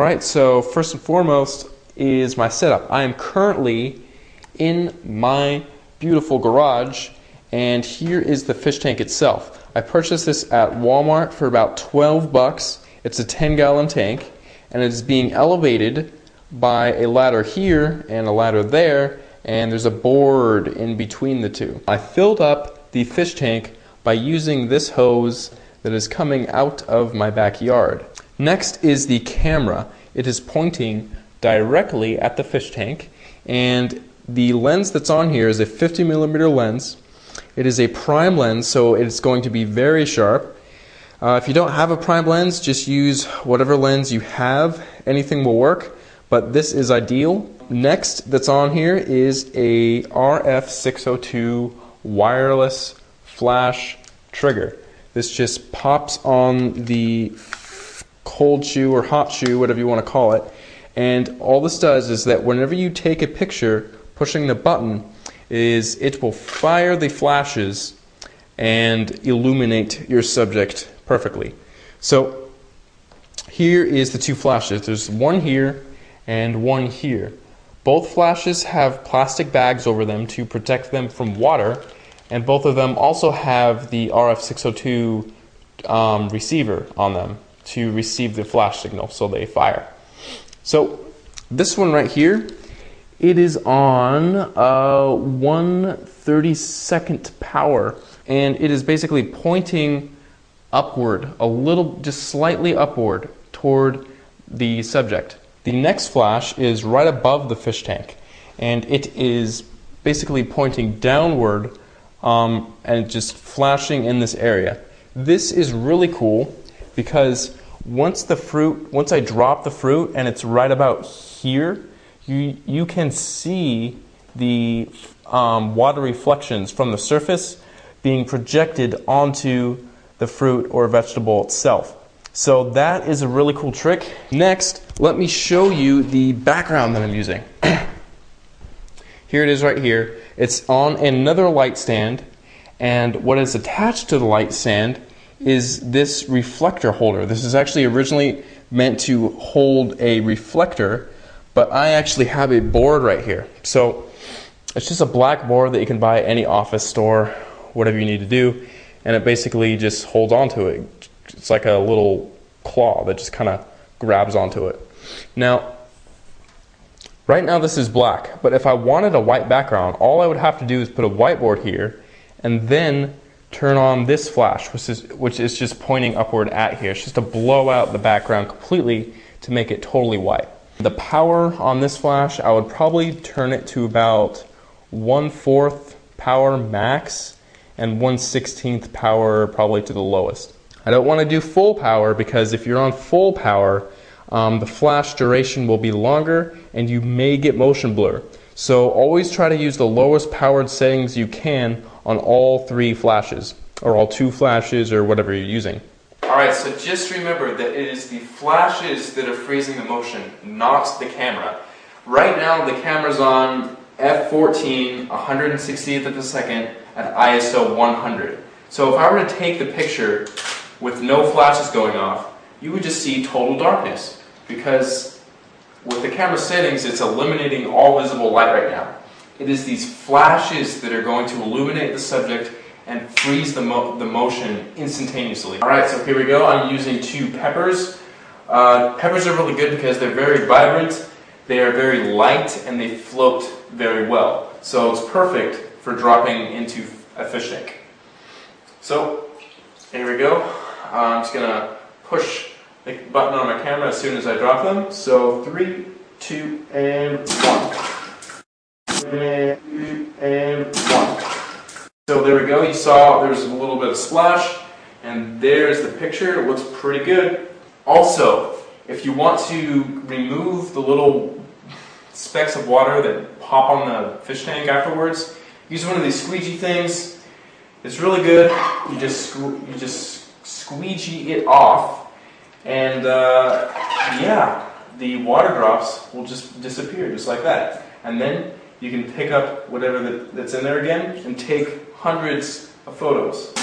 Alright, so first and foremost is my setup. I am currently in my beautiful garage, and here is the fish tank itself. I purchased this at Walmart for about 12 bucks. It's a 10-gallon tank, and it is being elevated by a ladder here and a ladder there, and there's a board in between the two. I filled up the fish tank by using this hose that is coming out of my backyard. Next is the camera. It is pointing directly at the fish tank, and the lens that's on here is a 50mm lens. It is a prime lens, so it's going to be very sharp. If you don't have a prime lens, just use whatever lens you have. Anything will work, but this is ideal. Next that's on here is a RF602 wireless flash trigger. This just pops on the cold shoe or hot shoe, whatever you want to call it, and all this does is that whenever you take a picture, pushing the button, it will fire the flashes and illuminate your subject perfectly. So here is the two flashes. There's one here and one here. Both flashes have plastic bags over them to protect them from water, and both of them also have the RF602 receiver on them to receive the flash signal, so they fire. So this one right here, it is on 1/32 power, and it is basically pointing upward, a little, just slightly upward toward the subject. The next flash is right above the fish tank, and it is basically pointing downward and just flashing in this area. This is really cool because once I drop the fruit and it's right about here, you can see the water reflections from the surface being projected onto the fruit or vegetable itself. So that is a really cool trick. Next, let me show you the background that I'm using. Here it is right here. It's on another light stand, and what is attached to the light stand is this reflector holder. This is actually originally meant to hold a reflector, but I actually have a board right here. So it's just a black board that you can buy at any office store, whatever you need to do, and it basically just holds onto it. It's like a little claw that just kind of grabs onto it. Now, right now this is black, but if I wanted a white background, all I would have to do is put a whiteboard here and then turn on this flash, which is just pointing upward at here. It's just to blow out the background completely to make it totally white. The power on this flash, I would probably turn it to about 1/4 power max and 1/16 power probably to the lowest. I don't want to do full power because if you're on full power, the flash duration will be longer and you may get motion blur. So always try to use the lowest powered settings you can on all 3 flashes, or all 2 flashes, or whatever you're using. Alright, so just remember that it is the flashes that are freezing the motion, not the camera. Right now the camera's on f14, 160th of a second at ISO 100. So if I were to take the picture with no flashes going off, you would just see total darkness, because with the camera settings it's eliminating all visible light right now. It is these flashes that are going to illuminate the subject and freeze the motion instantaneously. Alright, so here we go. I'm using 2 peppers. Peppers are really good because they're very vibrant, they are very light, and they float very well. So it's perfect for dropping into a fish tank. So here we go. I'm just going to push the button on my camera as soon as I drop them. So 3, 2, and 1. And 1. So there we go. You saw there's a little bit of splash, and there's the picture. It looks pretty good. Also, if you want to remove the little specks of water that pop on the fish tank afterwards, use one of these squeegee things. It's really good. You just squeegee it off, and yeah, the water drops will just disappear just like that. And then you can pick up whatever that's in there again and take hundreds of photos.